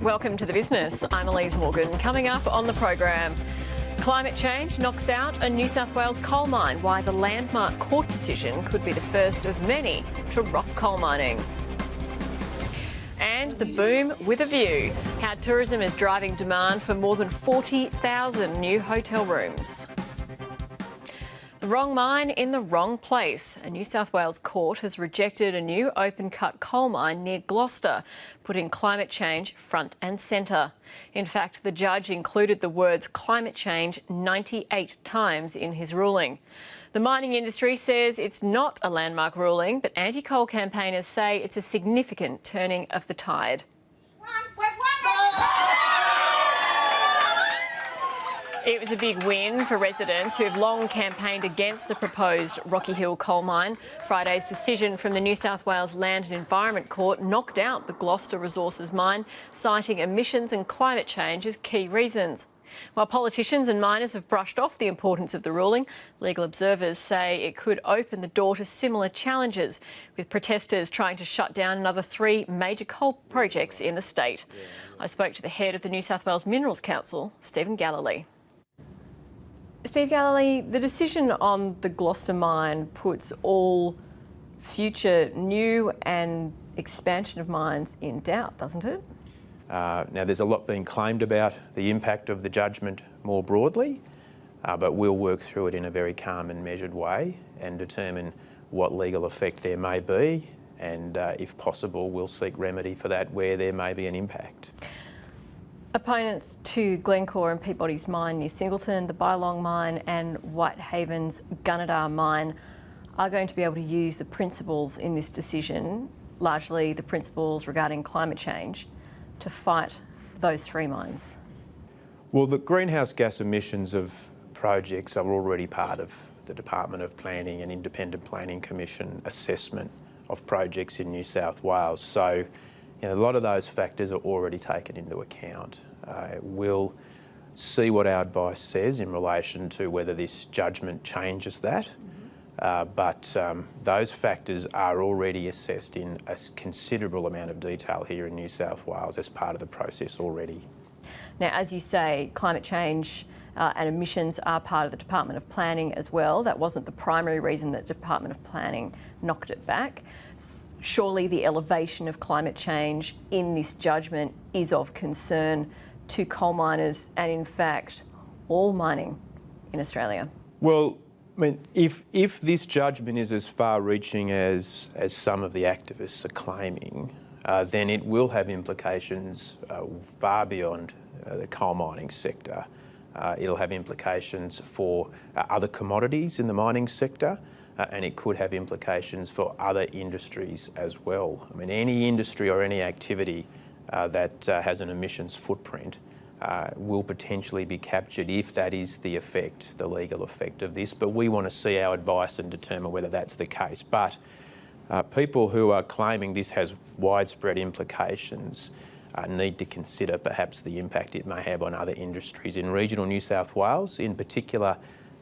Welcome to The Business. I'm Elise Morgan. Coming up on the program, climate change knocks out a New South Wales coal mine, why the landmark court decision could be the first of many to rock coal mining. And the boom with a view, how tourism is driving demand for more than 40,000 new hotel rooms. The wrong mine in the wrong place. A New South Wales court has rejected a new open-cut coal mine near Gloucester, putting climate change front and centre. In fact, the judge included the words climate change 98 times in his ruling. The mining industry says it's not a landmark ruling, but anti-coal campaigners say it's a significant turning of the tide. It was a big win for residents who have long campaigned against the proposed Rocky Hill coal mine. Friday's decision from the New South Wales Land and Environment Court knocked out the Gloucester Resources mine, citing emissions and climate change as key reasons. While politicians and miners have brushed off the importance of the ruling, legal observers say it could open the door to similar challenges, with protesters trying to shut down another 3 major coal projects in the state. I spoke to the head of the New South Wales Minerals Council, Stephen Galilee. Steve Galilee, the decision on the Gloucester mine puts all future new and expansion of mines in doubt, doesn't it? Now, there's a lot being claimed about the impact of the judgment more broadly, but we'll work through it in a very calm and measured way and determine what legal effect there may be, and if possible, we'll seek remedy for that where there may be an impact. Opponents to Glencore and Peabody's mine near Singleton, the Bylong mine and Whitehaven's Gunnedah mine are going to be able to use the principles in this decision, largely the principles regarding climate change, to fight those 3 mines. Well, the greenhouse gas emissions of projects are already part of the Department of Planning and Independent Planning Commission assessment of projects in New South Wales. So, a lot of those factors are already taken into account. We'll see what our advice says in relation to whether this judgment changes that, but those factors are already assessed in a considerable amount of detail here in New South Wales as part of the process already. Now, as you say, climate change and emissions are part of the Department of Planning as well. That wasn't the primary reason that the Department of Planning knocked it back. Surely the elevation of climate change in this judgment is of concern to coal miners and, in fact, all mining in Australia. Well, I mean, if this judgment is as far-reaching as some of the activists are claiming, then it will have implications far beyond the coal mining sector. It'll have implications for other commodities in the mining sector. And it could have implications for other industries as well. I mean, any industry or any activity that has an emissions footprint will potentially be captured if that is the effect, the legal effect of this. But we want to see our advice and determine whether that's the case. But people who are claiming this has widespread implications need to consider perhaps the impact it may have on other industries in regional New South Wales, in particular.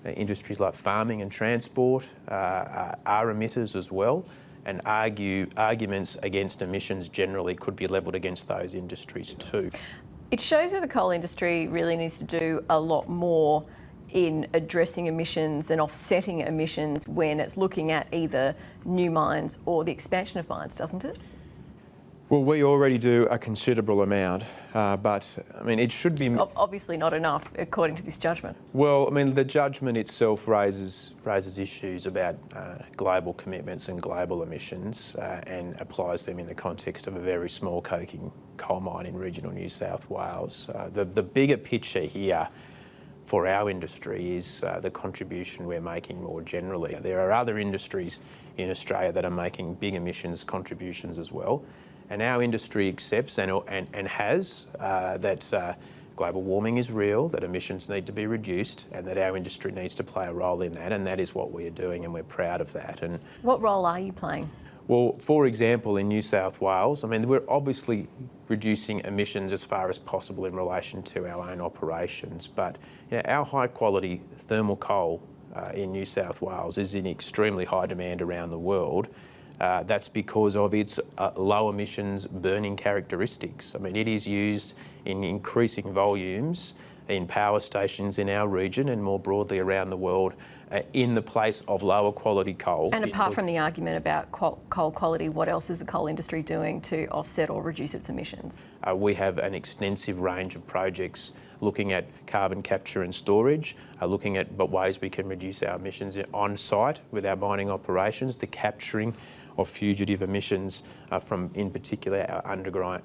Industries like farming and transport are emitters as well, and arguments against emissions generally could be levelled against those industries too. It shows that the coal industry really needs to do a lot more in addressing emissions and offsetting emissions when it's looking at either new mines or the expansion of mines, doesn't it? Well, we already do a considerable amount, but I mean, it should be... Obviously not enough, according to this judgment. Well, I mean, the judgment itself raises issues about global commitments and global emissions and applies them in the context of a very small coking coal mine in regional New South Wales. The bigger picture here for our industry is the contribution we're making more generally. There are other industries in Australia that are making big emissions contributions as well. And our industry accepts and has that global warming is real, that emissions need to be reduced, and that our industry needs to play a role in that, and that is what we are doing, and we're proud of that. And what role are you playing? Well, for example, in New South Wales, I mean, we're obviously reducing emissions as far as possible in relation to our own operations, but our high-quality thermal coal in New South Wales is in extremely high demand around the world. That's because of its low emissions burning characteristics. I mean, it is used in increasing volumes in power stations in our region and more broadly around the world in the place of lower quality coal. And apart from the argument about coal quality, what else is the coal industry doing to offset or reduce its emissions? We have an extensive range of projects looking at carbon capture and storage, looking at ways we can reduce our emissions on site with our mining operations, the capturing of fugitive emissions from, in particular, our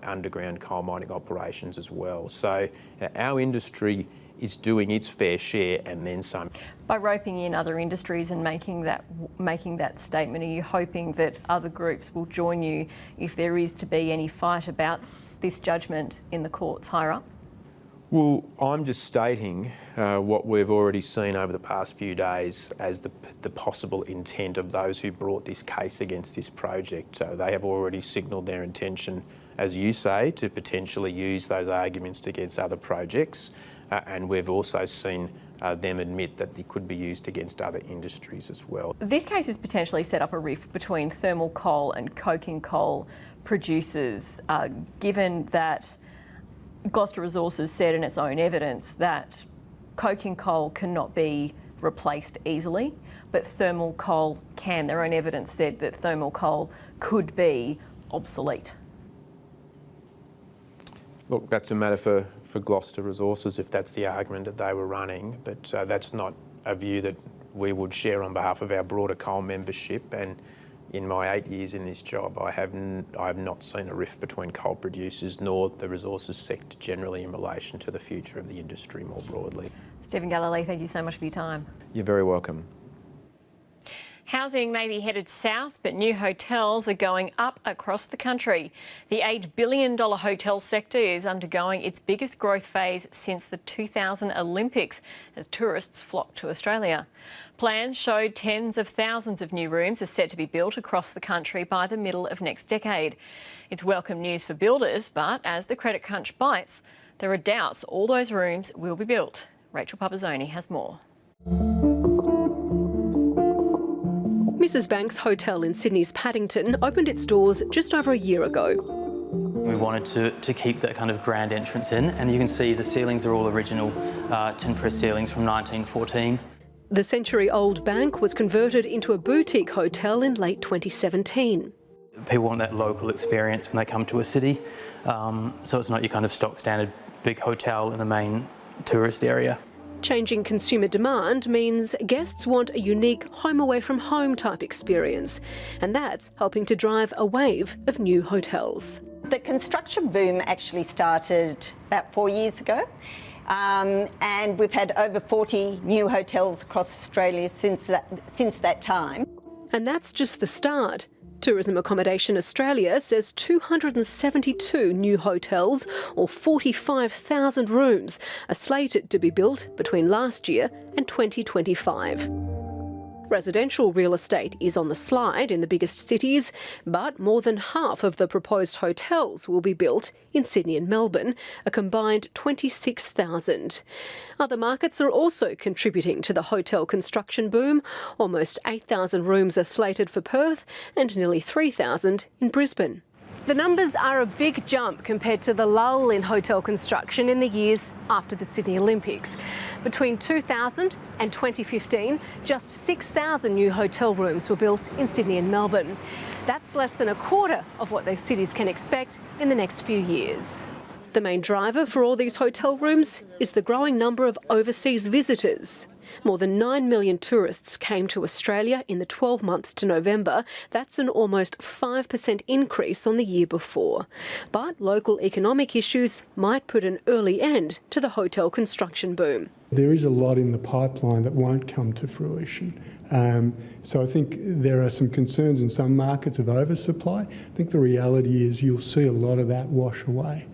underground coal mining operations as well. So our industry is doing its fair share and then some. By roping in other industries and making that statement, are you hoping that other groups will join you if there is to be any fight about this judgment in the courts higher up? Well, I'm just stating what we've already seen over the past few days as the possible intent of those who brought this case against this project. They have already signalled their intention, as you say, to potentially use those arguments against other projects. And we've also seen them admit that they could be used against other industries as well. This case has potentially set up a rift between thermal coal and coking coal producers, given that Gloucester Resources said in its own evidence that coking coal cannot be replaced easily, but thermal coal can. Their own evidence said that thermal coal could be obsolete. Look, that's a matter for Gloucester Resources if that's the argument that they were running, but that's not a view that we would share on behalf of our broader coal membership. And in my 8 years in this job, I have not seen a rift between coal producers nor the resources sector generally in relation to the future of the industry more broadly. Stephen Galilee, thank you so much for your time. You're very welcome. Housing may be headed south, but new hotels are going up across the country. The $8 billion hotel sector is undergoing its biggest growth phase since the 2000 Olympics as tourists flock to Australia. Plans showed tens of thousands of new rooms are set to be built across the country by the middle of next decade. It's welcome news for builders, but as the credit crunch bites, there are doubts all those rooms will be built. Rachel Pupazzoni has more. Mrs Banks Hotel in Sydney's Paddington opened its doors just over a year ago. We wanted to keep that kind of grand entrance in, and you can see the ceilings are all original tin press ceilings from 1914. The century-old bank was converted into a boutique hotel in late 2017. People want that local experience when they come to a city, so it's not your kind of stock standard big hotel in a main tourist area. Changing consumer demand means guests want a unique home-away-from-home type experience, and that's helping to drive a wave of new hotels. The construction boom actually started about 4 years ago, and we've had over 40 new hotels across Australia since that time. And that's just the start. Tourism Accommodation Australia says 272 new hotels, or 45,000 rooms, are slated to be built between last year and 2025. Residential real estate is on the slide in the biggest cities, but more than half of the proposed hotels will be built in Sydney and Melbourne, a combined 26,000. Other markets are also contributing to the hotel construction boom. Almost 8,000 rooms are slated for Perth and nearly 3,000 in Brisbane. The numbers are a big jump compared to the lull in hotel construction in the years after the Sydney Olympics. Between 2000 and 2015, just 6,000 new hotel rooms were built in Sydney and Melbourne. That's less than a quarter of what those cities can expect in the next few years. The main driver for all these hotel rooms is the growing number of overseas visitors. More than 9 million tourists came to Australia in the 12 months to November. That's an almost 5% increase on the year before. But local economic issues might put an early end to the hotel construction boom. There is a lot in the pipeline that won't come to fruition. So I think there are some concerns in some markets of oversupply. I think the reality is you'll see a lot of that wash away.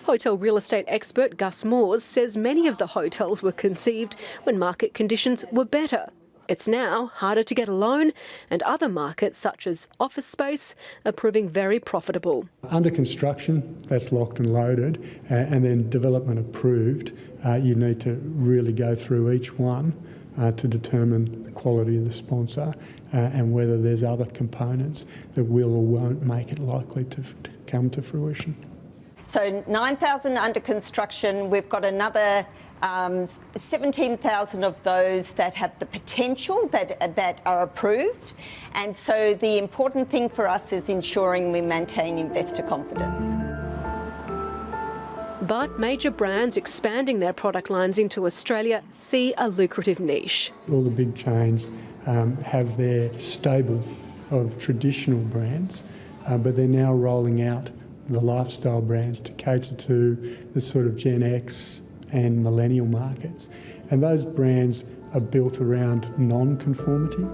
Hotel real estate expert Gus Moores says many of the hotels were conceived when market conditions were better. It's now harder to get a loan, and other markets such as office space are proving very profitable. Under construction, that's locked and loaded, and then development approved, you need to really go through each one to determine the quality of the sponsor and whether there's other components that will or won't make it likely to come to fruition. So 9,000 under construction. We've got another 17,000 of those that have the potential that are approved. And so the important thing for us is ensuring we maintain investor confidence. But major brands expanding their product lines into Australia see a lucrative niche. All the big chains have their stable of traditional brands, but they're now rolling out the lifestyle brands to cater to the sort of Gen X and millennial markets. And those brands are built around non-conformity.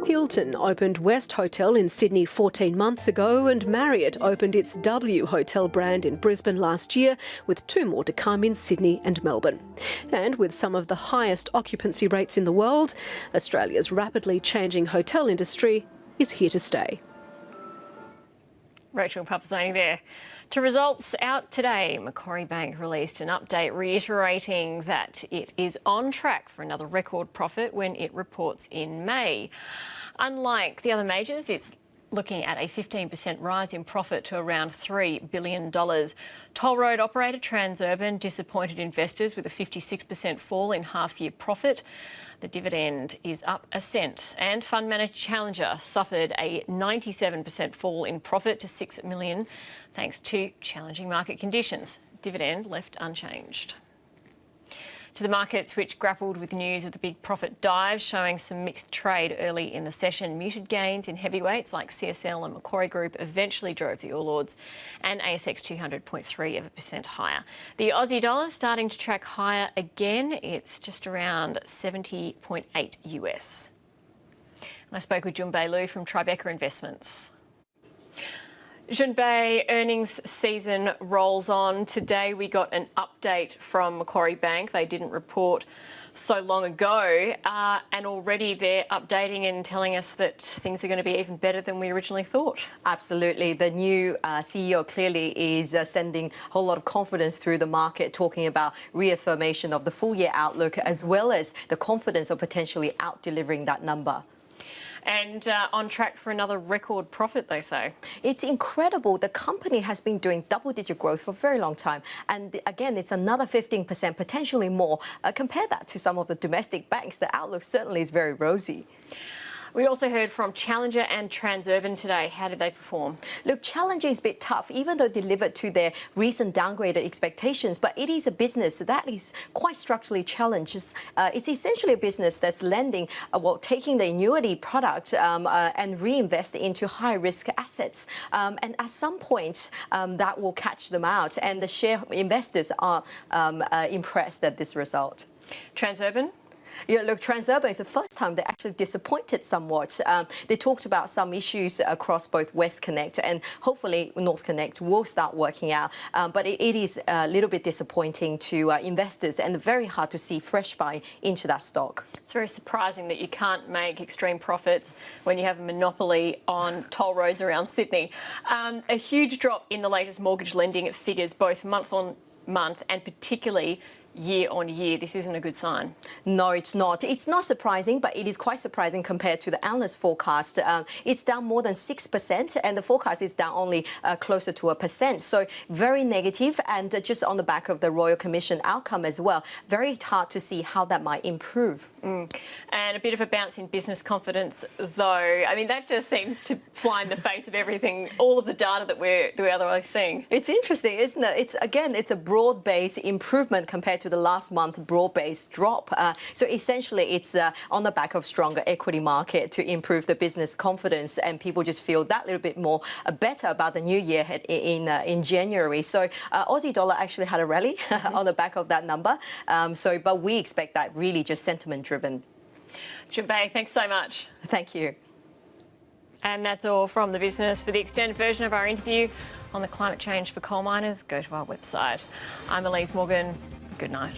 Hilton opened West Hotel in Sydney 14 months ago, and Marriott opened its W Hotel brand in Brisbane last year, with 2 more to come in Sydney and Melbourne. And with some of the highest occupancy rates in the world, Australia's rapidly changing hotel industry is here to stay. Rachel Pupazzoni there. To results out today, Macquarie Bank released an update reiterating that it is on track for another record profit when it reports in May. Unlike the other majors, it's looking at a 15% rise in profit to around $3 billion. Toll road operator Transurban disappointed investors with a 56% fall in half-year profit. The dividend is up a cent, and fund manager Challenger suffered a 97% fall in profit to $6 million thanks to challenging market conditions. Dividend left unchanged. To the markets, which grappled with news of the big profit dive, showing some mixed trade early in the session. Muted gains in heavyweights like CSL and Macquarie Group eventually drove the All Ords, and ASX 200 0.3% higher. The Aussie dollar starting to track higher again. It's just around 70.8 US. And I spoke with Junbei Liu from Tribeca Investments. Junbei, earnings season rolls on. Today we got an update from Macquarie Bank. They didn't report so long ago, and already they're updating and telling us that things are going to be even better than we originally thought. Absolutely. The new CEO clearly is sending a whole lot of confidence through the market, talking about reaffirmation of the full-year outlook as well as the confidence of potentially out-delivering that number. And on track for another record profit, they say. It's incredible. The company has been doing double-digit growth for a very long time. And again, it's another 15%, potentially more. Compare that to some of the domestic banks. The outlook certainly is very rosy. We also heard from Challenger and Transurban today. How did they perform? Look, Challenger is a bit tough, even though delivered to their recent downgraded expectations. But it is a business that is quite structurally challenged. It's essentially a business that's lending, taking the annuity product and reinvest into high-risk assets. And at some point, that will catch them out. And the share investors are impressed at this result. Transurban? Yeah, look, Transurban is the first time they actually disappointed somewhat. They talked about some issues across both WestConnect and hopefully NorthConnect will start working out. But it is a little bit disappointing to investors and very hard to see fresh buy into that stock. It's very surprising that you can't make extreme profits when you have a monopoly on toll roads around Sydney. A huge drop in the latest mortgage lending figures, both month on month and particularly year on year. This isn't a good sign. No, it's not. It's not surprising, but it is quite surprising compared to the analyst forecast. It's down more than 6%, and the forecast is down only closer to 1%. So very negative, and just on the back of the Royal Commission outcome as well. Very hard to see how that might improve. And a bit of a bounce in business confidence, though. I mean, that just seems to fly in the face of everything, all of the data that we're otherwise seeing. It's interesting, isn't it? It's a broad-based improvement compared to the last month broad-based drop. So essentially, it's on the back of stronger equity market to improve the business confidence, and people just feel that little bit more better about the new year in January. So Aussie dollar actually had a rally on the back of that number. But we expect that really just sentiment-driven. Junbei, thanks so much. Thank you. And that's all from The Business. For the extended version of our interview on the climate change for coal miners, go to our website. I'm Elise Morgan. Good night.